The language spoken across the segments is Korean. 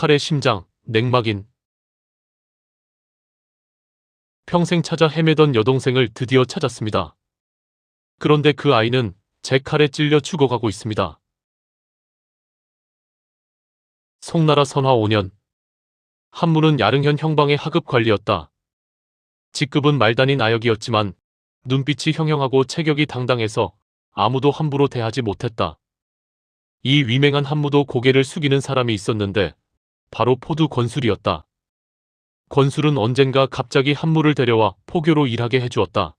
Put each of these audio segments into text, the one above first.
칼의 심장, 냉막인. 평생 찾아 헤매던 여동생을 드디어 찾았습니다. 그런데 그 아이는 제 칼에 찔려 죽어가고 있습니다. 송나라 선화 5년. 한무는 야릉현 형방의 하급 관리였다. 직급은 말단인 아역이었지만 눈빛이 형형하고 체격이 당당해서 아무도 함부로 대하지 못했다. 이 위맹한 한무도 고개를 숙이는 사람이 있었는데 바로 포두 권술이었다. 권술은 언젠가 갑자기 한무를 데려와 포교로 일하게 해주었다.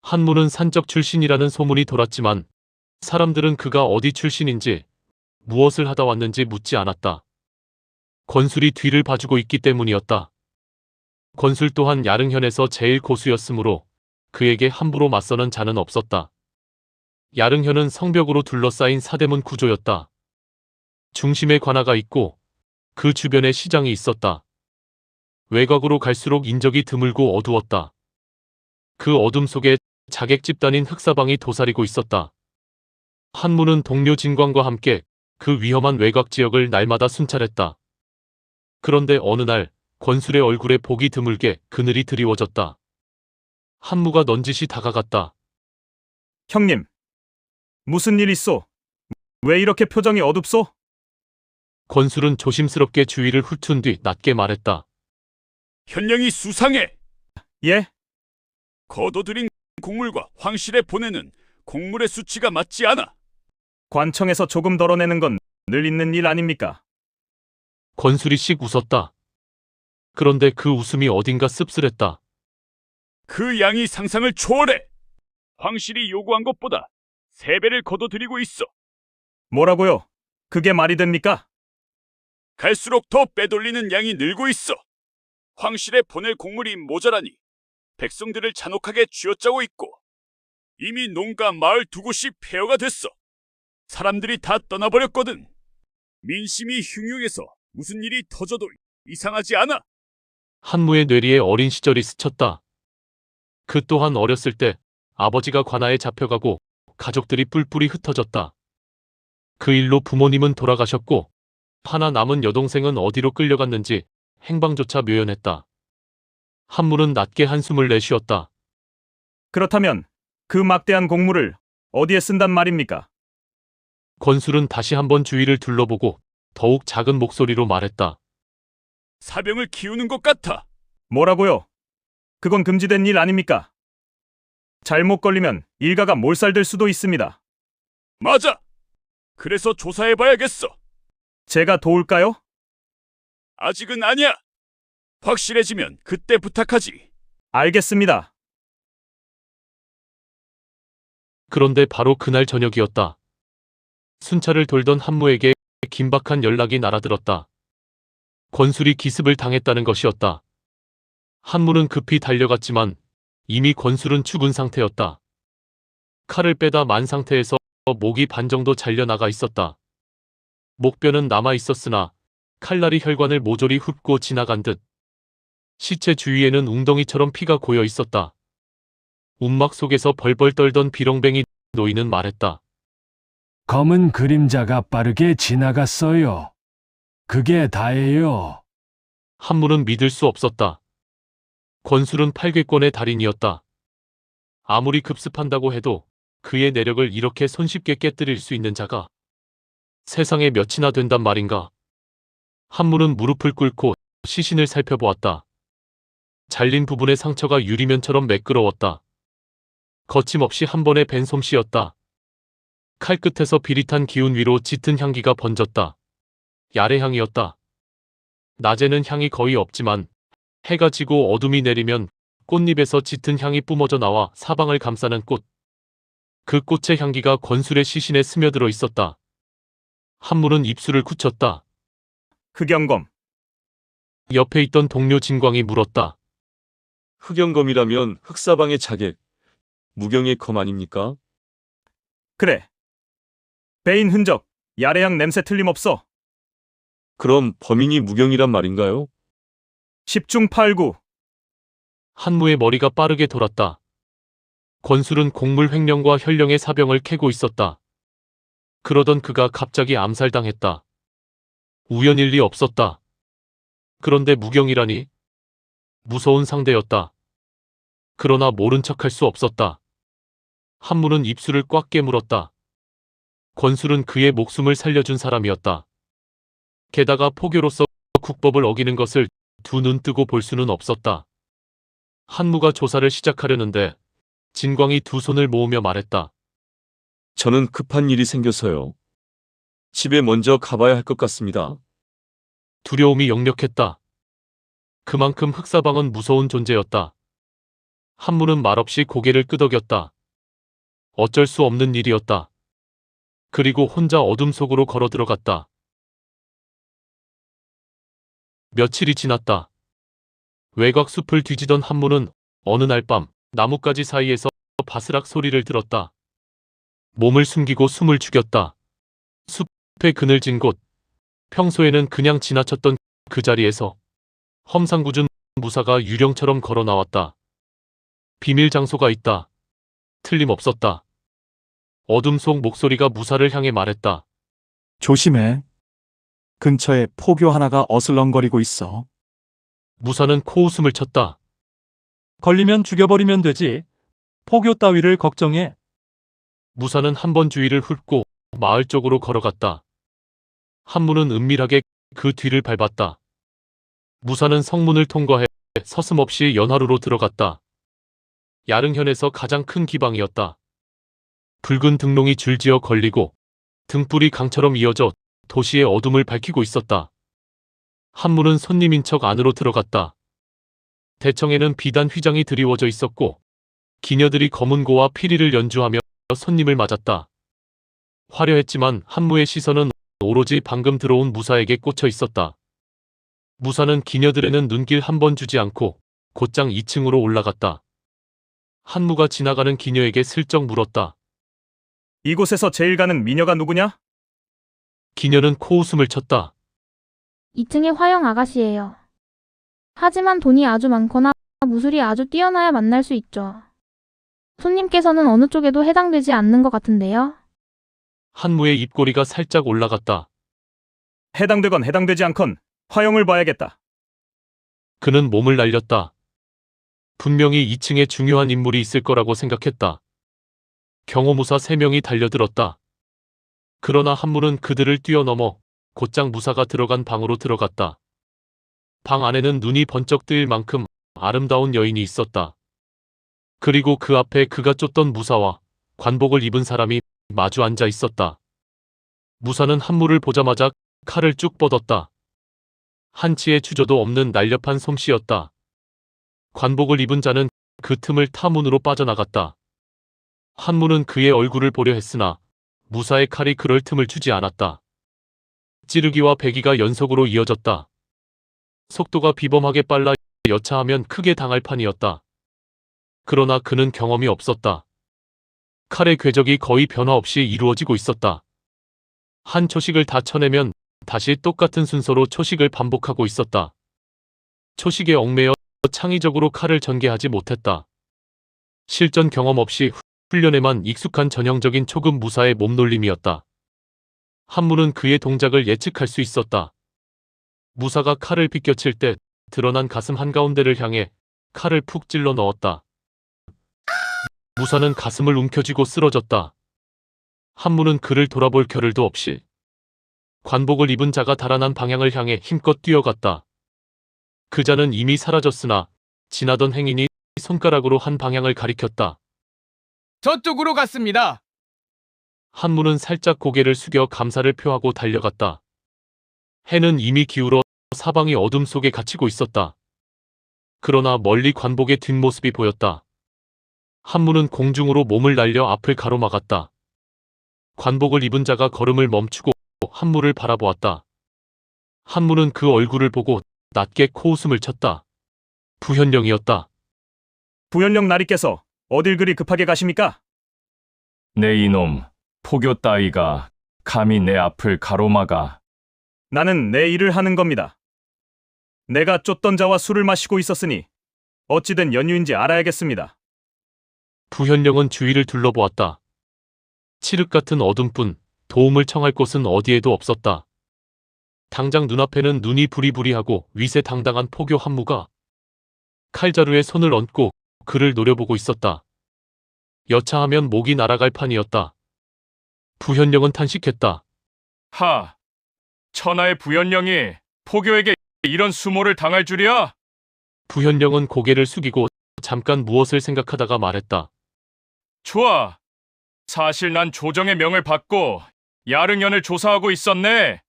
한무는 산적 출신이라는 소문이 돌았지만 사람들은 그가 어디 출신인지 무엇을 하다 왔는지 묻지 않았다. 권술이 뒤를 봐주고 있기 때문이었다. 권술 또한 야릉현에서 제일 고수였으므로 그에게 함부로 맞서는 자는 없었다. 야릉현은 성벽으로 둘러싸인 사대문 구조였다. 중심에 관아가 있고 그 주변에 시장이 있었다. 외곽으로 갈수록 인적이 드물고 어두웠다. 그 어둠 속에 자객 집단인 흑사방이 도사리고 있었다. 한무는 동료 진광과 함께 그 위험한 외곽 지역을 날마다 순찰했다. 그런데 어느 날 권술의 얼굴에 복이 드물게 그늘이 드리워졌다. 한무가 넌지시 다가갔다. 형님, 무슨 일 있소? 왜 이렇게 표정이 어둡소? 권술은 조심스럽게 주위를 훑은 뒤 낮게 말했다. 현령이 수상해. 예? 거둬들인 곡물과 황실에 보내는 곡물의 수치가 맞지 않아. 관청에서 조금 덜어내는 건 늘 있는 일 아닙니까? 권술이 씩 웃었다. 그런데 그 웃음이 어딘가 씁쓸했다. 그 양이 상상을 초월해. 황실이 요구한 것보다 3배를 거둬들이고 있어. 뭐라고요? 그게 말이 됩니까? 갈수록 더 빼돌리는 양이 늘고 있어. 황실에 보낼 곡물이 모자라니 백성들을 잔혹하게 쥐어짜고 있고 이미 농가 마을 2곳이 폐허가 됐어. 사람들이 다 떠나버렸거든. 민심이 흉흉해서 무슨 일이 터져도 이상하지 않아. 한무의 뇌리에 어린 시절이 스쳤다. 그 또한 어렸을 때 아버지가 관아에 잡혀가고 가족들이 뿔뿔이 흩어졌다. 그 일로 부모님은 돌아가셨고 하나 남은 여동생은 어디로 끌려갔는지 행방조차 묘연했다. 한무는 낮게 한숨을 내쉬었다. 그렇다면 그 막대한 곡물을 어디에 쓴단 말입니까? 권술은 다시 한번 주위를 둘러보고 더욱 작은 목소리로 말했다. 사병을 키우는 것 같아. 뭐라고요? 그건 금지된 일 아닙니까? 잘못 걸리면 일가가 몰살될 수도 있습니다. 맞아. 그래서 조사해봐야겠어. 제가 도울까요? 아직은 아니야. 확실해지면 그때 부탁하지. 알겠습니다. 그런데 바로 그날 저녁이었다. 순찰을 돌던 한무에게 긴박한 연락이 날아들었다. 권술이 기습을 당했다는 것이었다. 한무는 급히 달려갔지만 이미 권술은 죽은 상태였다. 칼을 빼다 만 상태에서 목이 반 정도 잘려나가 있었다. 목뼈는 남아 있었으나 칼날이 혈관을 모조리 훑고 지나간 듯 시체 주위에는 웅덩이처럼 피가 고여 있었다. 움막 속에서 벌벌 떨던 비렁뱅이 노인은 말했다. 검은 그림자가 빠르게 지나갔어요. 그게 다예요. 한무는 믿을 수 없었다. 권술은 팔괘권의 달인이었다. 아무리 급습한다고 해도 그의 내력을 이렇게 손쉽게 깨뜨릴 수 있는 자가 세상에 몇이나 된단 말인가. 한무는 무릎을 꿇고 시신을 살펴보았다. 잘린 부분의 상처가 유리면처럼 매끄러웠다. 거침없이 한 번에 벤 솜씨였다. 칼끝에서 비릿한 기운 위로 짙은 향기가 번졌다. 야레향이었다. 낮에는 향이 거의 없지만 해가 지고 어둠이 내리면 꽃잎에서 짙은 향이 뿜어져 나와 사방을 감싸는 꽃. 그 꽃의 향기가 권술의 시신에 스며들어 있었다. 한무는 입술을 굳혔다. 흑영검. 옆에 있던 동료 진광이 물었다. 흑영검이라면 흑사방의 자객, 무경의 검 아닙니까? 그래. 베인 흔적, 야래향 냄새 틀림없어. 그럼 범인이 무경이란 말인가요? 10중 8구. 한무의 머리가 빠르게 돌았다. 권술은 곡물 횡령과 현령의 사병을 캐고 있었다. 그러던 그가 갑자기 암살당했다. 우연일 리 없었다. 그런데 무경이라니? 무서운 상대였다. 그러나 모른 척할 수 없었다. 한문은 입술을 꽉 깨물었다. 권술은 그의 목숨을 살려준 사람이었다. 게다가 포교로서 국법을 어기는 것을 두 눈 뜨고 볼 수는 없었다. 한무가 조사를 시작하려는데 진광이 두 손을 모으며 말했다. 저는 급한 일이 생겨서요. 집에 먼저 가봐야 할 것 같습니다. 두려움이 역력했다. 그만큼 흑사방은 무서운 존재였다. 한무는 말없이 고개를 끄덕였다. 어쩔 수 없는 일이었다. 그리고 혼자 어둠 속으로 걸어 들어갔다. 며칠이 지났다. 외곽 숲을 뒤지던 한무는 어느 날 밤 나뭇가지 사이에서 바스락 소리를 들었다. 몸을 숨기고 숨을 죽였다. 숲에 그늘진 곳, 평소에는 그냥 지나쳤던 그 자리에서 험상궂은 무사가 유령처럼 걸어 나왔다. 비밀 장소가 있다. 틀림없었다. 어둠 속 목소리가 무사를 향해 말했다. 조심해. 근처에 포교 하나가 어슬렁거리고 있어. 무사는 코웃음을 쳤다. 걸리면 죽여버리면 되지. 포교 따위를 걱정해. 무사는 한 번 주위를 훑고 마을 쪽으로 걸어갔다. 한무는 은밀하게 그 뒤를 밟았다. 무사는 성문을 통과해 서슴없이 연화루로 들어갔다. 야릉현에서 가장 큰 기방이었다. 붉은 등롱이 줄지어 걸리고 등불이 강처럼 이어져 도시의 어둠을 밝히고 있었다. 한무는 손님인 척 안으로 들어갔다. 대청에는 비단 휘장이 드리워져 있었고 기녀들이 검은고와 피리를 연주하며 손님을 맞았다. 화려했지만 한무의 시선은 오로지 방금 들어온 무사에게 꽂혀 있었다. 무사는 기녀들에는 눈길 한 번 주지 않고 곧장 2층으로 올라갔다. 한무가 지나가는 기녀에게 슬쩍 물었다. 이곳에서 제일 가는 미녀가 누구냐? 기녀는 코웃음을 쳤다. 2층의 화영 아가씨예요. 하지만 돈이 아주 많거나 무술이 아주 뛰어나야 만날 수 있죠. 손님께서는 어느 쪽에도 해당되지 않는 것 같은데요. 한무의 입꼬리가 살짝 올라갔다. 해당되건 해당되지 않건 화영을 봐야겠다. 그는 몸을 날렸다. 분명히 2층에 중요한 인물이 있을 거라고 생각했다. 경호무사 3명이 달려들었다. 그러나 한무는 그들을 뛰어넘어 곧장 무사가 들어간 방으로 들어갔다. 방 안에는 눈이 번쩍 뜨일 만큼 아름다운 여인이 있었다. 그리고 그 앞에 그가 쫓던 무사와 관복을 입은 사람이 마주 앉아 있었다. 무사는 한무를 보자마자 칼을 쭉 뻗었다. 한치의 추조도 없는 날렵한 솜씨였다. 관복을 입은 자는 그 틈을 타 문으로 빠져나갔다. 한무는 그의 얼굴을 보려 했으나 무사의 칼이 그럴 틈을 주지 않았다. 찌르기와 배기가 연속으로 이어졌다. 속도가 비범하게 빨라 여차하면 크게 당할 판이었다. 그러나 그는 경험이 없었다. 칼의 궤적이 거의 변화 없이 이루어지고 있었다. 한 초식을 다 쳐내면 다시 똑같은 순서로 초식을 반복하고 있었다. 초식에 얽매여 창의적으로 칼을 전개하지 못했다. 실전 경험 없이 훈련에만 익숙한 전형적인 초급 무사의 몸놀림이었다. 한무는 그의 동작을 예측할 수 있었다. 무사가 칼을 비껴칠 때 드러난 가슴 한가운데를 향해 칼을 푹 찔러 넣었다. 무사는 가슴을 움켜쥐고 쓰러졌다. 한무는 그를 돌아볼 겨를도 없이 관복을 입은 자가 달아난 방향을 향해 힘껏 뛰어갔다. 그 자는 이미 사라졌으나 지나던 행인이 손가락으로 한 방향을 가리켰다. 저쪽으로 갔습니다. 한무는 살짝 고개를 숙여 감사를 표하고 달려갔다. 해는 이미 기울어 사방이 어둠 속에 갇히고 있었다. 그러나 멀리 관복의 뒷모습이 보였다. 한무는 공중으로 몸을 날려 앞을 가로막았다. 관복을 입은 자가 걸음을 멈추고 한무를 바라보았다. 한무는 그 얼굴을 보고 낮게 코웃음을 쳤다. 부현령이었다. 부연령 나리께서 어딜 그리 급하게 가십니까? 내 이놈, 포교 따위가 감히 내 앞을 가로막아. 나는 내 일을 하는 겁니다. 내가 쫓던 자와 술을 마시고 있었으니 어찌된 연유인지 알아야겠습니다. 부현령은 주위를 둘러보았다. 칠흑 같은 어둠뿐 도움을 청할 곳은 어디에도 없었다. 당장 눈앞에는 눈이 부리부리하고 위세당당한 포교 한무가 칼자루에 손을 얹고 그를 노려보고 있었다. 여차하면 목이 날아갈 판이었다. 부현령은 탄식했다. 하, 천하의 부연령이 포교에게 이런 수모를 당할 줄이야? 부현령은 고개를 숙이고 잠깐 무엇을 생각하다가 말했다. 좋아. 사실 난 조정의 명을 받고 야릉연을 조사하고 있었네.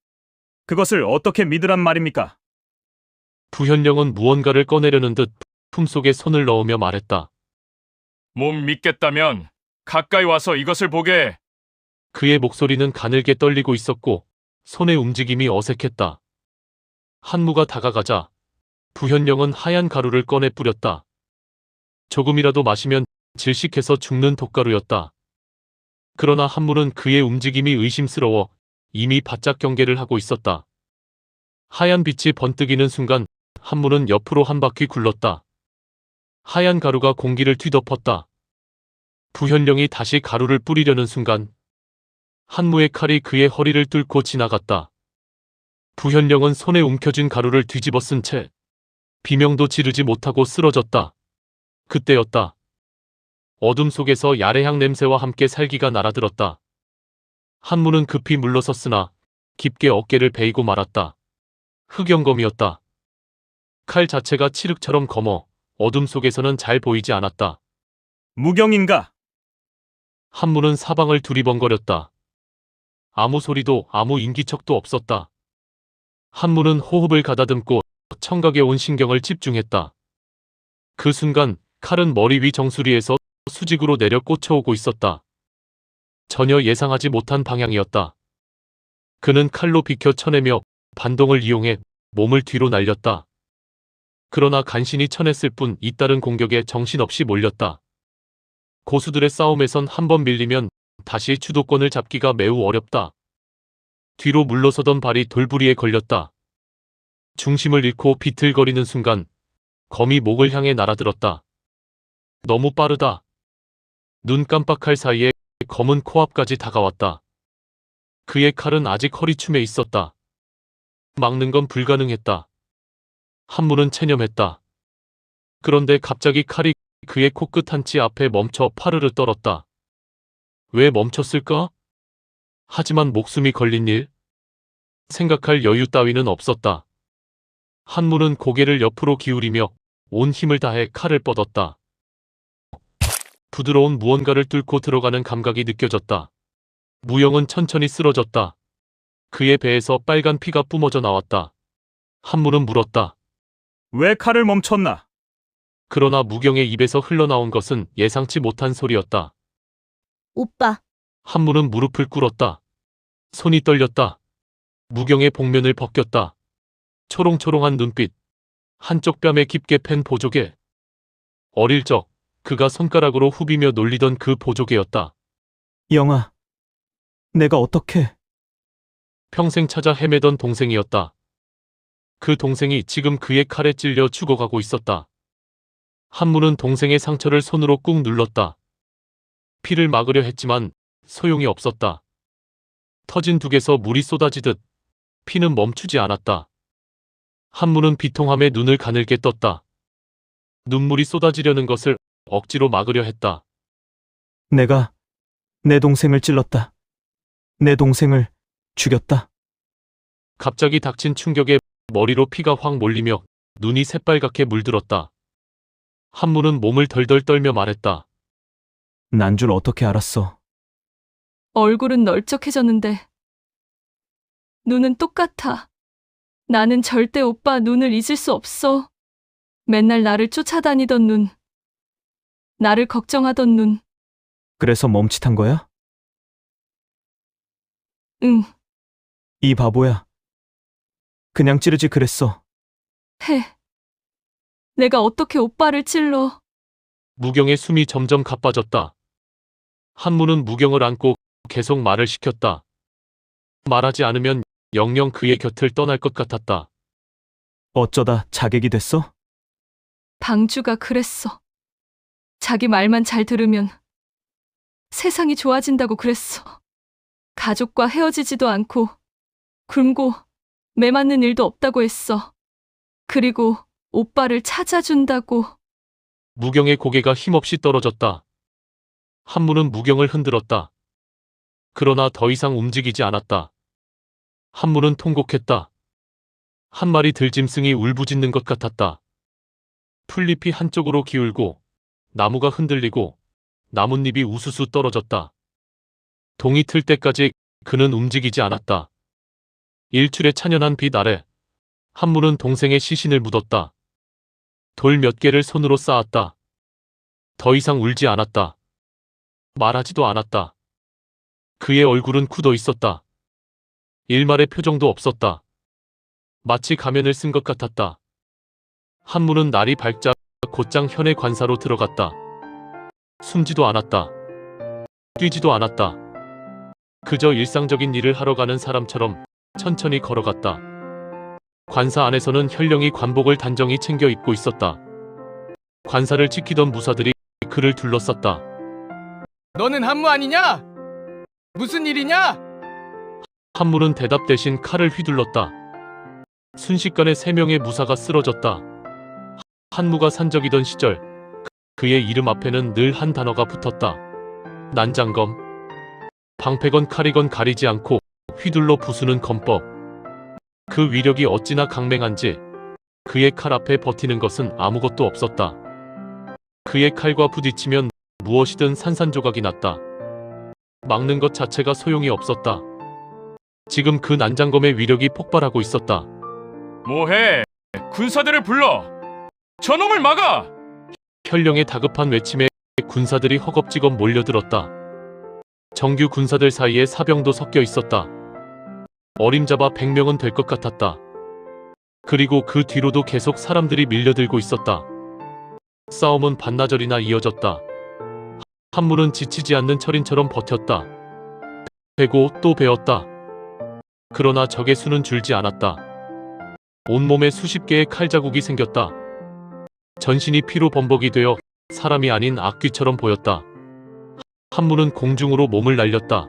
그것을 어떻게 믿으란 말입니까? 부현령은 무언가를 꺼내려는 듯 품속에 손을 넣으며 말했다. 못 믿겠다면 가까이 와서 이것을 보게. 그의 목소리는 가늘게 떨리고 있었고 손의 움직임이 어색했다. 한무가 다가가자 부현령은 하얀 가루를 꺼내 뿌렸다. 조금이라도 마시면 질식해서 죽는 독가루였다. 그러나 한무는 그의 움직임이 의심스러워 이미 바짝 경계를 하고 있었다. 하얀 빛이 번뜩이는 순간 한무는 옆으로 한 바퀴 굴렀다. 하얀 가루가 공기를 뒤덮었다. 부현령이 다시 가루를 뿌리려는 순간 한무의 칼이 그의 허리를 뚫고 지나갔다. 부현령은 손에 움켜쥔 가루를 뒤집어 쓴 채 비명도 지르지 못하고 쓰러졌다. 그때였다. 어둠 속에서 야래향 냄새와 함께 살기가 날아들었다. 한무는 급히 물러섰으나 깊게 어깨를 베이고 말았다. 흑영검이었다. 칼 자체가 칠흑처럼 검어 어둠 속에서는 잘 보이지 않았다. 무경인가? 한무는 사방을 두리번거렸다. 아무 소리도 아무 인기척도 없었다. 한무는 호흡을 가다듬고 청각에 온 신경을 집중했다. 그 순간 칼은 머리 위 정수리에서 수직으로 내려 꽂혀오고 있었다. 전혀 예상하지 못한 방향이었다. 그는 칼로 비켜 쳐내며 반동을 이용해 몸을 뒤로 날렸다. 그러나 간신히 쳐냈을 뿐 잇따른 공격에 정신없이 몰렸다. 고수들의 싸움에선 한 번 밀리면 다시 주도권을 잡기가 매우 어렵다. 뒤로 물러서던 발이 돌부리에 걸렸다. 중심을 잃고 비틀거리는 순간 검이 목을 향해 날아들었다. 너무 빠르다. 눈 깜빡할 사이에 검은 코앞까지 다가왔다. 그의 칼은 아직 허리춤에 있었다. 막는 건 불가능했다. 한무는 체념했다. 그런데 갑자기 칼이 그의 코끝 한치 앞에 멈춰 파르르 떨었다. 왜 멈췄을까? 하지만 목숨이 걸린 일? 생각할 여유 따위는 없었다. 한무는 고개를 옆으로 기울이며 온 힘을 다해 칼을 뻗었다. 부드러운 무언가를 뚫고 들어가는 감각이 느껴졌다. 무영은 천천히 쓰러졌다. 그의 배에서 빨간 피가 뿜어져 나왔다. 한무는 물었다. 왜 칼을 멈췄나? 그러나 무경의 입에서 흘러나온 것은 예상치 못한 소리였다. 오빠, 한무는 무릎을 꿇었다. 손이 떨렸다. 무경의 복면을 벗겼다. 초롱초롱한 눈빛, 한쪽 뺨에 깊게 팬 보조개. 어릴 적 그가 손가락으로 후비며 놀리던 그 보조개였다. 영아, 내가 어떻게... 평생 찾아 헤매던 동생이었다. 그 동생이 지금 그의 칼에 찔려 죽어가고 있었다. 한무는 동생의 상처를 손으로 꾹 눌렀다. 피를 막으려 했지만 소용이 없었다. 터진 둑에서 물이 쏟아지듯 피는 멈추지 않았다. 한무는 비통함에 눈을 가늘게 떴다. 눈물이 쏟아지려는 것을 억지로 막으려 했다. 내가 내 동생을 찔렀다. 내 동생을 죽였다. 갑자기 닥친 충격에 머리로 피가 확 몰리며 눈이 새빨갛게 물들었다. 한무는 몸을 덜덜 떨며 말했다. 난 줄 어떻게 알았어? 얼굴은 널쩍해졌는데 눈은 똑같아. 나는 절대 오빠 눈을 잊을 수 없어. 맨날 나를 쫓아다니던 눈. 나를 걱정하던 눈. 그래서 멈칫한 거야? 응, 이 바보야. 그냥 찌르지 그랬어. 해. 내가 어떻게 오빠를 찔러. 무경의 숨이 점점 가빠졌다. 한무는 무경을 안고 계속 말을 시켰다. 말하지 않으면 영영 그의 곁을 떠날 것 같았다. 어쩌다 자객이 됐어? 방주가 그랬어. 자기 말만 잘 들으면 세상이 좋아진다고 그랬어. 가족과 헤어지지도 않고 굶고 매 맞는 일도 없다고 했어. 그리고 오빠를 찾아준다고. 무경의 고개가 힘없이 떨어졌다. 한무는 무경을 흔들었다. 그러나 더 이상 움직이지 않았다. 한무는 통곡했다. 한 마리 들짐승이 울부짖는 것 같았다. 풀잎이 한쪽으로 기울고 나무가 흔들리고 나뭇잎이 우수수 떨어졌다. 동이 틀 때까지 그는 움직이지 않았다. 일출의 찬연한 빛 아래 한무는 동생의 시신을 묻었다. 돌 몇 개를 손으로 쌓았다. 더 이상 울지 않았다. 말하지도 않았다. 그의 얼굴은 굳어 있었다. 일말의 표정도 없었다. 마치 가면을 쓴 것 같았다. 한무는 날이 밝자 곧장 현의 관사로 들어갔다. 숨지도 않았다. 뛰지도 않았다. 그저 일상적인 일을 하러 가는 사람처럼 천천히 걸어갔다. 관사 안에서는 현령이 관복을 단정히 챙겨 입고 있었다. 관사를 지키던 무사들이 그를 둘러쌌다. 너는 한무 아니냐? 무슨 일이냐? 한무는 대답 대신 칼을 휘둘렀다. 순식간에 3명의 무사가 쓰러졌다. 한무가 산적이던 시절 그의 이름 앞에는 늘 한 단어가 붙었다. 난장검. 방패건 칼이건 가리지 않고 휘둘러 부수는 검법. 그 위력이 어찌나 강맹한지 그의 칼 앞에 버티는 것은 아무것도 없었다. 그의 칼과 부딪히면 무엇이든 산산조각이 났다. 막는 것 자체가 소용이 없었다. 지금 그 난장검의 위력이 폭발하고 있었다. 뭐해? 군사들을 불러! 저놈을 막아! 현령의 다급한 외침에 군사들이 허겁지겁 몰려들었다. 정규 군사들 사이에 사병도 섞여 있었다. 어림잡아 100명은 될 것 같았다. 그리고 그 뒤로도 계속 사람들이 밀려들고 있었다. 싸움은 반나절이나 이어졌다. 한무는 지치지 않는 철인처럼 버텼다. 베고 또 베었다. 그러나 적의 수는 줄지 않았다. 온몸에 수십 개의 칼자국이 생겼다. 전신이 피로 범벅이 되어 사람이 아닌 악귀처럼 보였다. 한무는 공중으로 몸을 날렸다.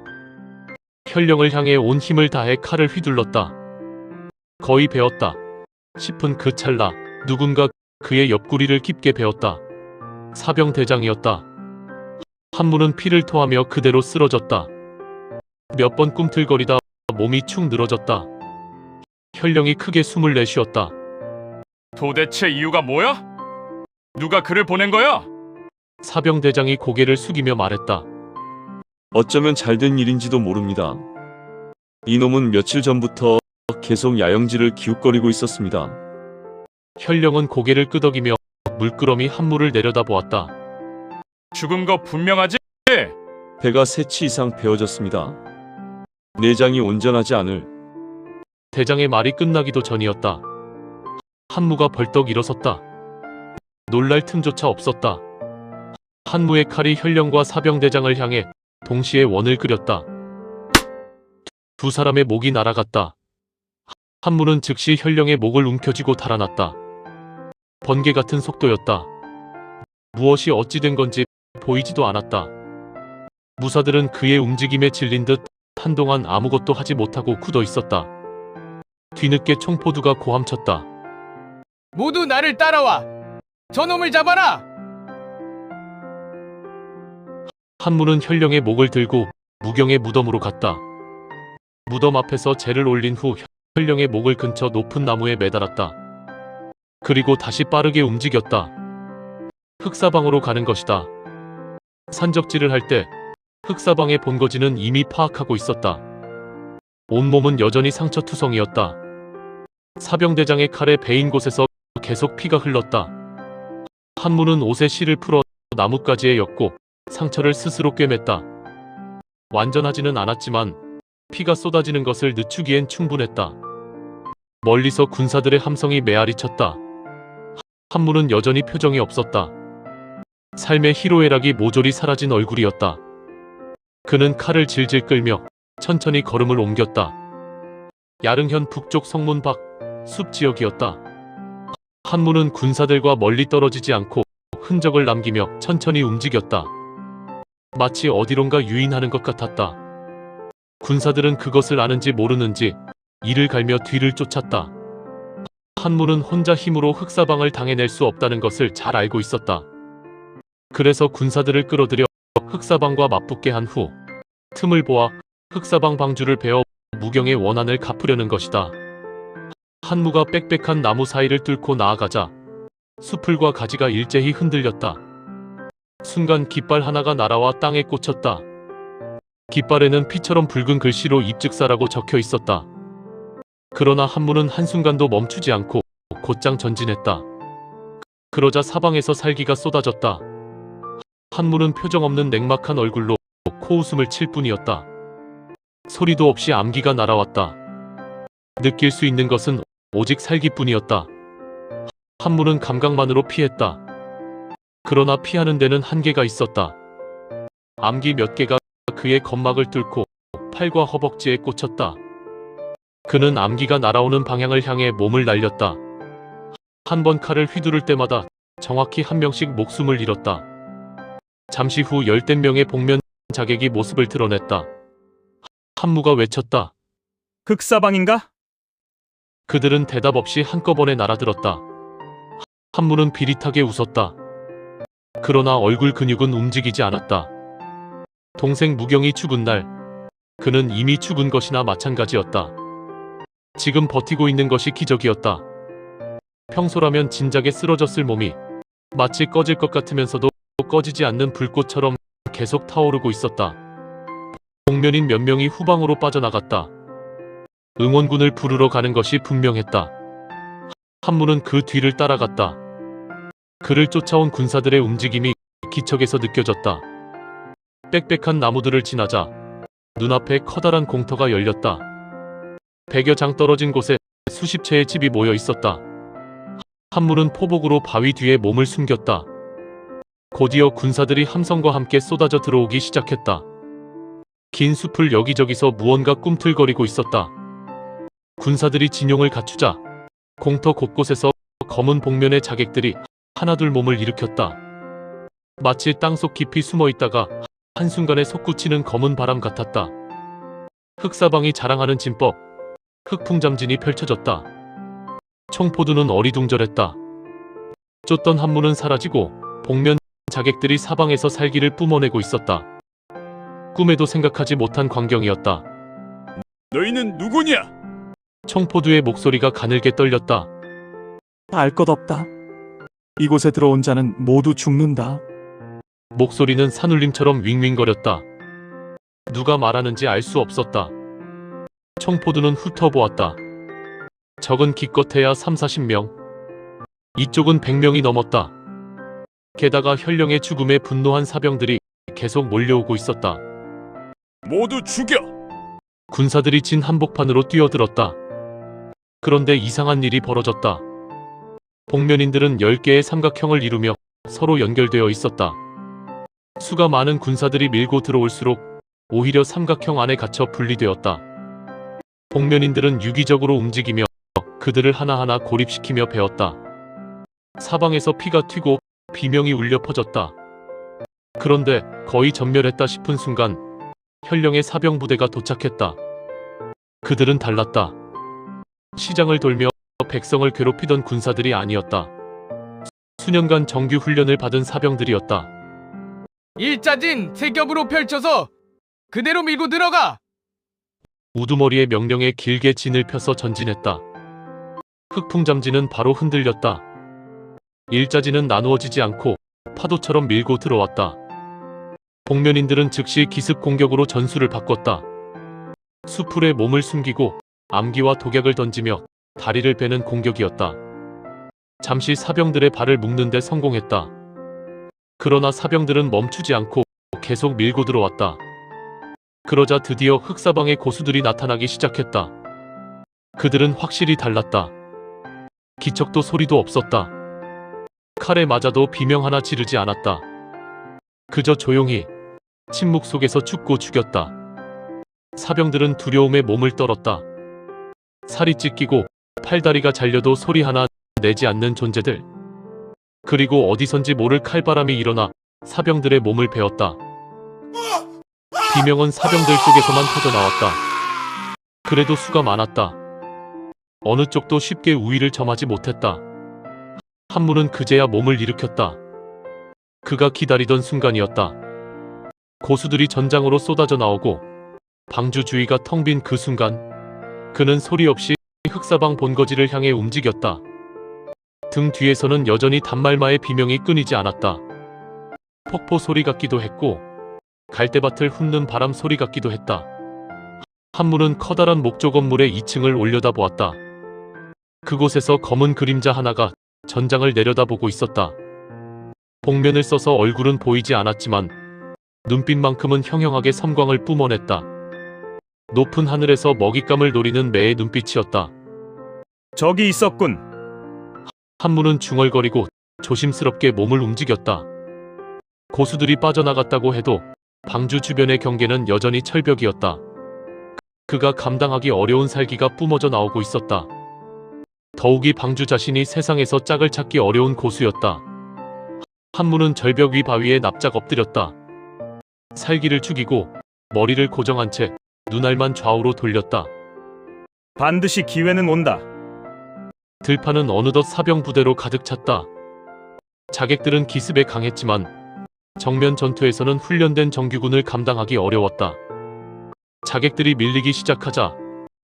현령을 향해 온 힘을 다해 칼을 휘둘렀다. 거의 베었다 싶은 그 찰나 누군가 그의 옆구리를 깊게 베었다. 사병 대장이었다. 한무는 피를 토하며 그대로 쓰러졌다. 몇 번 꿈틀거리다 몸이 축 늘어졌다. 현령이 크게 숨을 내쉬었다. 도대체 이유가 뭐야? 누가 그를 보낸 거야? 사병 대장이 고개를 숙이며 말했다. 어쩌면 잘된 일인지도 모릅니다. 이놈은 며칠 전부터 계속 야영지를 기웃거리고 있었습니다. 현령은 고개를 끄덕이며 물끄러미 한무를 내려다보았다. 죽은 거 분명하지? 배가 3치 이상 베어졌습니다. 내장이 온전하지 않을. 대장의 말이 끝나기도 전이었다. 한무가 벌떡 일어섰다. 놀랄 틈조차 없었다. 한무의 칼이 현령과 사병 대장을 향해 동시에 원을 그렸다. 두 사람의 목이 날아갔다. 한무는 즉시 현령의 목을 움켜쥐고 달아났다. 번개 같은 속도였다. 무엇이 어찌 된 건지 보이지도 않았다. 무사들은 그의 움직임에 질린 듯 한동안 아무것도 하지 못하고 굳어 있었다. 뒤늦게 총포두가 고함쳤다. 모두 나를 따라와! 저놈을 잡아라! 한무는 현령의 목을 들고 무경의 무덤으로 갔다. 무덤 앞에서 재를 올린 후 현령의 목을 근처 높은 나무에 매달았다. 그리고 다시 빠르게 움직였다. 흑사방으로 가는 것이다. 산적질을 할 때 흑사방의 본거지는 이미 파악하고 있었다. 온몸은 여전히 상처투성이었다. 사병대장의 칼에 베인 곳에서 계속 피가 흘렀다. 한무는 옷에 실을 풀어 나뭇가지에 엮고 상처를 스스로 꿰맸다. 완전하지는 않았지만 피가 쏟아지는 것을 늦추기엔 충분했다. 멀리서 군사들의 함성이 메아리쳤다. 한무는 여전히 표정이 없었다. 삶의 희로애락이 모조리 사라진 얼굴이었다. 그는 칼을 질질 끌며 천천히 걸음을 옮겼다. 야릉현 북쪽 성문 밖 숲 지역이었다. 한무는 군사들과 멀리 떨어지지 않고 흔적을 남기며 천천히 움직였다. 마치 어디론가 유인하는 것 같았다. 군사들은 그것을 아는지 모르는지 이를 갈며 뒤를 쫓았다. 한무는 혼자 힘으로 흑사방을 당해낼 수 없다는 것을 잘 알고 있었다. 그래서 군사들을 끌어들여 흑사방과 맞붙게 한 후 틈을 보아 흑사방 방주를 베어 무경의 원한을 갚으려는 것이다. 한무가 빽빽한 나무 사이를 뚫고 나아가자 수풀과 가지가 일제히 흔들렸다. 순간 깃발 하나가 날아와 땅에 꽂혔다. 깃발에는 피처럼 붉은 글씨로 입즉사라고 적혀 있었다. 그러나 한무는 한순간도 멈추지 않고 곧장 전진했다. 그러자 사방에서 살기가 쏟아졌다. 한무는 표정 없는 냉막한 얼굴로 코웃음을 칠 뿐이었다. 소리도 없이 암기가 날아왔다. 느낄 수 있는 것은 오직 살기뿐이었다. 한무는 감각만으로 피했다. 그러나 피하는 데는 한계가 있었다. 암기 몇 개가 그의 겁막을 뚫고 팔과 허벅지에 꽂혔다. 그는 암기가 날아오는 방향을 향해 몸을 날렸다. 한 번 칼을 휘두를 때마다 정확히 한 명씩 목숨을 잃었다. 잠시 후 열댓 명의 복면 자객이 모습을 드러냈다. 한무가 외쳤다. 흑사방인가? 그들은 대답 없이 한꺼번에 날아들었다. 한무는 비릿하게 웃었다. 그러나 얼굴 근육은 움직이지 않았다. 동생 무경이 죽은 날 그는 이미 죽은 것이나 마찬가지였다. 지금 버티고 있는 것이 기적이었다. 평소라면 진작에 쓰러졌을 몸이 마치 꺼질 것 같으면서도 꺼지지 않는 불꽃처럼 계속 타오르고 있었다. 복면인 몇 명이 후방으로 빠져나갔다. 응원군을 부르러 가는 것이 분명했다. 한무는 그 뒤를 따라갔다. 그를 쫓아온 군사들의 움직임이 기척에서 느껴졌다. 빽빽한 나무들을 지나자 눈앞에 커다란 공터가 열렸다. 100여 장 떨어진 곳에 수십 채의 집이 모여 있었다. 한무는 포복으로 바위 뒤에 몸을 숨겼다. 곧이어 군사들이 함성과 함께 쏟아져 들어오기 시작했다. 긴 숲을 여기저기서 무언가 꿈틀거리고 있었다. 군사들이 진용을 갖추자 공터 곳곳에서 검은 복면의 자객들이 하나둘 몸을 일으켰다. 마치 땅속 깊이 숨어있다가 한순간에 솟구치는 검은 바람 같았다. 흑사방이 자랑하는 진법, 흑풍잠진이 펼쳐졌다. 총포두는 어리둥절했다. 쫓던 한무는 사라지고 복면 자객들이 사방에서 살기를 뿜어내고 있었다. 꿈에도 생각하지 못한 광경이었다. 너희는 누구냐? 총포두의 목소리가 가늘게 떨렸다. 알 것 없다. 이곳에 들어온 자는 모두 죽는다. 목소리는 산울림처럼 윙윙거렸다. 누가 말하는지 알 수 없었다. 총포두는 훑어보았다. 적은 기껏해야 30-40명. 이쪽은 100명이 넘었다. 게다가 현령의 죽음에 분노한 사병들이 계속 몰려오고 있었다. 모두 죽여! 군사들이 진 한복판으로 뛰어들었다. 그런데 이상한 일이 벌어졌다. 복면인들은 10개의 삼각형을 이루며 서로 연결되어 있었다. 수가 많은 군사들이 밀고 들어올수록 오히려 삼각형 안에 갇혀 분리되었다. 복면인들은 유기적으로 움직이며 그들을 하나하나 고립시키며 베었다. 사방에서 피가 튀고 비명이 울려 퍼졌다. 그런데 거의 전멸했다 싶은 순간 현령의 사병 부대가 도착했다. 그들은 달랐다. 시장을 돌며 백성을 괴롭히던 군사들이 아니었다. 수년간 정규 훈련을 받은 사병들이었다. 일자진 세 겹으로 펼쳐서 그대로 밀고 들어가! 우두머리의 명령에 길게 진을 펴서 전진했다. 흑풍잠진은 바로 흔들렸다. 일자진은 나누어지지 않고 파도처럼 밀고 들어왔다. 복면인들은 즉시 기습 공격으로 전술을 바꿨다. 수풀에 몸을 숨기고 암기와 독약을 던지며 다리를 베는 공격이었다. 잠시 사병들의 발을 묶는 데 성공했다. 그러나 사병들은 멈추지 않고 계속 밀고 들어왔다. 그러자 드디어 흑사방의 고수들이 나타나기 시작했다. 그들은 확실히 달랐다. 기척도 소리도 없었다. 칼에 맞아도 비명 하나 지르지 않았다. 그저 조용히 침묵 속에서 죽고 죽였다. 사병들은 두려움에 몸을 떨었다. 살이 찢기고 팔다리가 잘려도 소리 하나 내지 않는 존재들. 그리고 어디선지 모를 칼바람이 일어나 사병들의 몸을 베었다. 비명은 사병들 속에서만 터져나왔다. 그래도 수가 많았다. 어느 쪽도 쉽게 우위를 점하지 못했다. 한무는 그제야 몸을 일으켰다. 그가 기다리던 순간이었다. 고수들이 전장으로 쏟아져 나오고 방주 주위가 텅 빈 그 순간 그는 소리 없이 흑사방 본거지를 향해 움직였다. 등 뒤에서는 여전히 단말마의 비명이 끊이지 않았다. 폭포 소리 같기도 했고 갈대밭을 훑는 바람 소리 같기도 했다. 한무는 커다란 목조 건물의 2층을 올려다보았다. 그곳에서 검은 그림자 하나가 전장을 내려다보고 있었다. 복면을 써서 얼굴은 보이지 않았지만 눈빛만큼은 형형하게 섬광을 뿜어냈다. 높은 하늘에서 먹잇감을 노리는 매의 눈빛이었다. 저기 있었군. 한무는 중얼거리고 조심스럽게 몸을 움직였다. 고수들이 빠져나갔다고 해도 방주 주변의 경계는 여전히 철벽이었다. 그가 감당하기 어려운 살기가 뿜어져 나오고 있었다. 더욱이 방주 자신이 세상에서 짝을 찾기 어려운 고수였다. 한무는 절벽 위 바위에 납작 엎드렸다. 살기를 죽이고 머리를 고정한 채 눈알만 좌우로 돌렸다. 반드시 기회는 온다. 들판은 어느덧 사병 부대로 가득 찼다. 자객들은 기습에 강했지만 정면 전투에서는 훈련된 정규군을 감당하기 어려웠다. 자객들이 밀리기 시작하자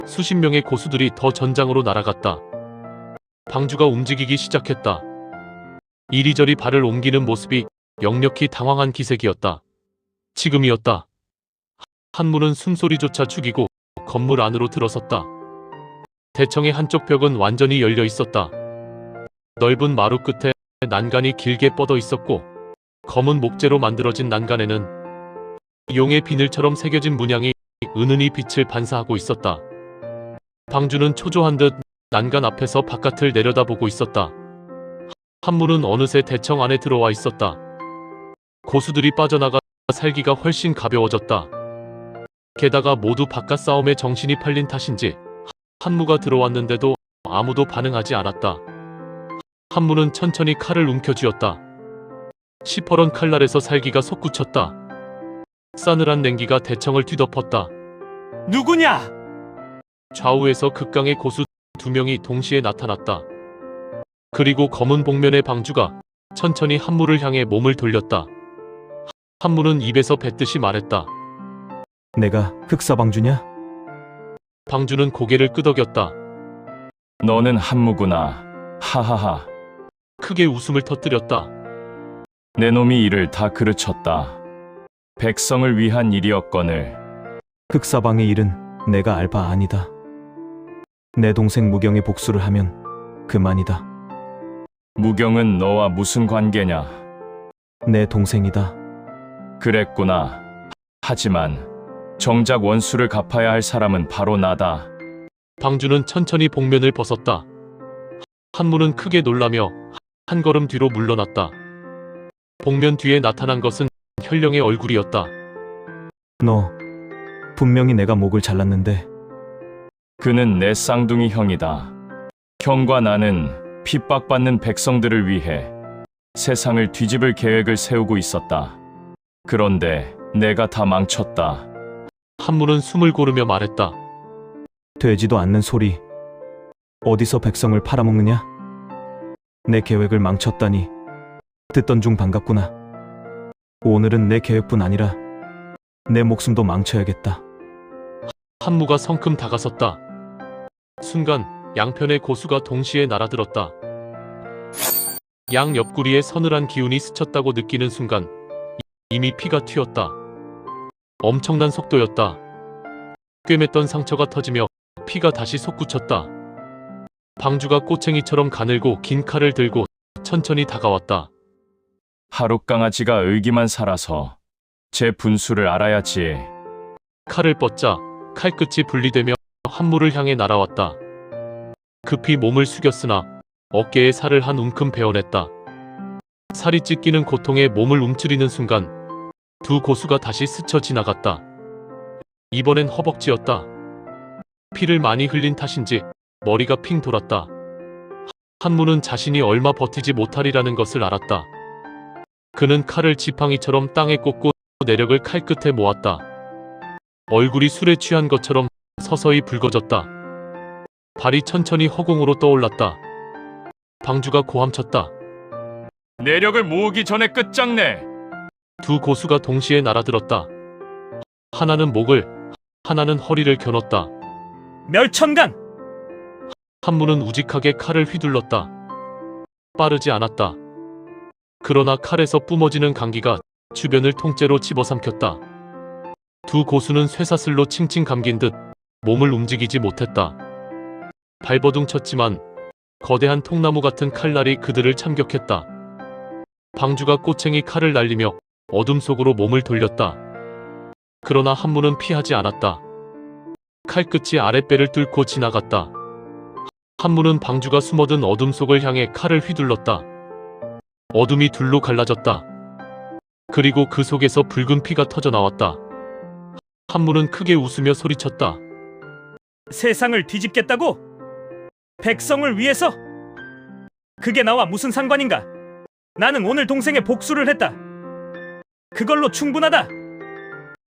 수십 명의 고수들이 더 전장으로 날아갔다. 방주가 움직이기 시작했다. 이리저리 발을 옮기는 모습이 역력히 당황한 기색이었다. 지금이었다. 한무는 숨소리조차 죽이고 건물 안으로 들어섰다. 대청의 한쪽 벽은 완전히 열려 있었다. 넓은 마루 끝에 난간이 길게 뻗어 있었고 검은 목재로 만들어진 난간에는 용의 비늘처럼 새겨진 문양이 은은히 빛을 반사하고 있었다. 방주는 초조한 듯 난간 앞에서 바깥을 내려다보고 있었다. 한무는 어느새 대청 안에 들어와 있었다. 고수들이 빠져나가 살기가 훨씬 가벼워졌다. 게다가 모두 바깥 싸움에 정신이 팔린 탓인지 한무가 들어왔는데도 아무도 반응하지 않았다. 한무는 천천히 칼을 움켜쥐었다. 시퍼런 칼날에서 살기가 솟구쳤다. 싸늘한 냉기가 대청을 뒤덮었다. 누구냐? 좌우에서 극강의 고수 2명이 동시에 나타났다. 그리고 검은 복면의 방주가 천천히 한무를 향해 몸을 돌렸다. 한무는 입에서 뱉듯이 말했다. 내가 흑사방주냐? 방주는 고개를 끄덕였다. 너는 한무구나. 하하하. 크게 웃음을 터뜨렸다. 내 놈이 이를 다 그르쳤다. 백성을 위한 일이었거늘. 흑사방의 일은 내가 알 바 아니다. 내 동생 무경의 복수를 하면 그만이다. 무경은 너와 무슨 관계냐? 내 동생이다. 그랬구나. 하지만 정작 원수를 갚아야 할 사람은 바로 나다. 방주는 천천히 복면을 벗었다. 한무는 크게 놀라며 한 걸음 뒤로 물러났다. 복면 뒤에 나타난 것은 현령의 얼굴이었다. 너 분명히 내가 목을 잘랐는데. 그는 내 쌍둥이 형이다. 형과 나는 핍박받는 백성들을 위해 세상을 뒤집을 계획을 세우고 있었다. 그런데 내가 다 망쳤다. 한무는 숨을 고르며 말했다. 되지도 않는 소리. 어디서 백성을 팔아먹느냐? 내 계획을 망쳤다니. 듣던 중 반갑구나. 오늘은 내 계획뿐 아니라 내 목숨도 망쳐야겠다. 한무가 성큼 다가섰다. 순간 양편의 고수가 동시에 날아들었다. 양 옆구리에 서늘한 기운이 스쳤다고 느끼는 순간 이미 피가 튀었다. 엄청난 속도였다. 꿰맸던 상처가 터지며 피가 다시 솟구쳤다. 방주가 꼬챙이처럼 가늘고 긴 칼을 들고 천천히 다가왔다. 하룻강아지가 의기만 살아서 제 분수를 알아야지. 칼을 뻗자 칼끝이 분리되며 한무를 향해 날아왔다. 급히 몸을 숙였으나 어깨에 살을 한 움큼 베어냈다. 살이 찢기는 고통에 몸을 움츠리는 순간 두 고수가 다시 스쳐 지나갔다. 이번엔 허벅지였다. 피를 많이 흘린 탓인지 머리가 핑 돌았다. 한무는 자신이 얼마 버티지 못하리라는 것을 알았다. 그는 칼을 지팡이처럼 땅에 꽂고 내력을 칼끝에 모았다. 얼굴이 술에 취한 것처럼 서서히 붉어졌다. 발이 천천히 허공으로 떠올랐다. 방주가 고함쳤다. 내력을 모으기 전에 끝장내. 두 고수가 동시에 날아들었다. 하나는 목을, 하나는 허리를 겨눴다. 멸천간! 한무는 우직하게 칼을 휘둘렀다. 빠르지 않았다. 그러나 칼에서 뿜어지는 강기가 주변을 통째로 집어삼켰다. 두 고수는 쇠사슬로 칭칭 감긴 듯 몸을 움직이지 못했다. 발버둥 쳤지만 거대한 통나무 같은 칼날이 그들을 참격했다. 방주가 꼬챙이 칼을 날리며 어둠 속으로 몸을 돌렸다. 그러나 한무는 피하지 않았다. 칼끝이 아랫배를 뚫고 지나갔다. 한무는 방주가 숨어든 어둠 속을 향해 칼을 휘둘렀다. 어둠이 둘로 갈라졌다. 그리고 그 속에서 붉은 피가 터져 나왔다. 한무는 크게 웃으며 소리쳤다. 세상을 뒤집겠다고? 백성을 위해서? 그게 나와 무슨 상관인가? 나는 오늘 동생의 복수를 했다. 그걸로 충분하다.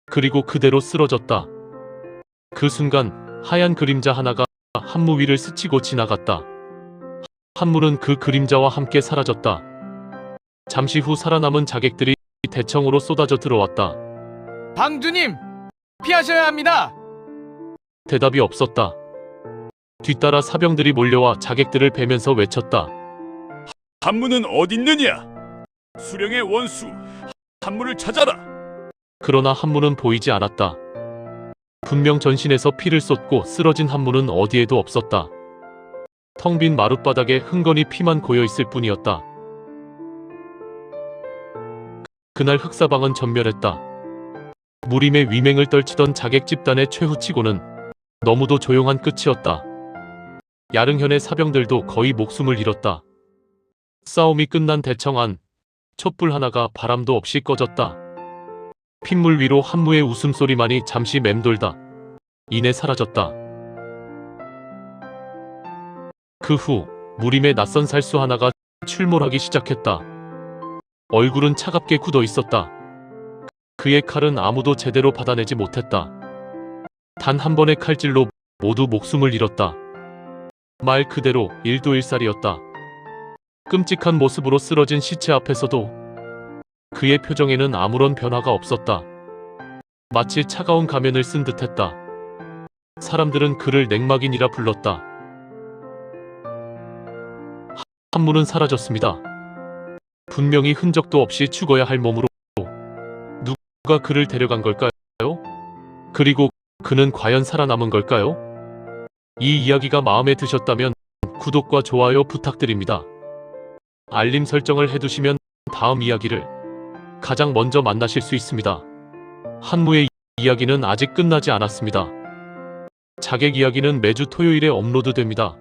그리고 그대로 쓰러졌다. 그 순간 하얀 그림자 하나가 한무 위를 스치고 지나갔다. 한무는 그 그림자와 함께 사라졌다. 잠시 후 살아남은 자객들이 대청으로 쏟아져 들어왔다. 방주님, 피하셔야 합니다. 대답이 없었다. 뒤따라 사병들이 몰려와 자객들을 베면서 외쳤다. 한무는 어딨느냐? 수령의 원수 한무를 찾아라. 그러나 한무는 보이지 않았다. 분명 전신에서 피를 쏟고 쓰러진 한무는 어디에도 없었다. 텅 빈 마룻바닥에 흥건히 피만 고여있을 뿐이었다. 그날 흑사방은 전멸했다. 무림의 위맹을 떨치던 자객 집단의 최후치고는 너무도 조용한 끝이었다. 야릉현의 사병들도 거의 목숨을 잃었다. 싸움이 끝난 대청 안, 촛불 하나가 바람도 없이 꺼졌다. 핏물 위로 한무의 웃음소리만이 잠시 맴돌다 이내 사라졌다. 그 후 무림의 낯선 살수 하나가 출몰하기 시작했다. 얼굴은 차갑게 굳어 있었다. 그의 칼은 아무도 제대로 받아내지 못했다. 단 한 번의 칼질로 모두 목숨을 잃었다. 말 그대로 일도일살이었다. 끔찍한 모습으로 쓰러진 시체 앞에서도 그의 표정에는 아무런 변화가 없었다. 마치 차가운 가면을 쓴 듯했다. 사람들은 그를 냉막인이라 불렀다. 한무는 사라졌습니다. 분명히 흔적도 없이 죽어야 할 몸으로 누가 그를 데려간 걸까요? 그리고 그는 과연 살아남은 걸까요? 이 이야기가 마음에 드셨다면 구독과 좋아요 부탁드립니다. 알림 설정을 해두시면 다음 이야기를 가장 먼저 만나실 수 있습니다. 한무의 이야기는 아직 끝나지 않았습니다. 자객 이야기는 매주 토요일에 업로드됩니다.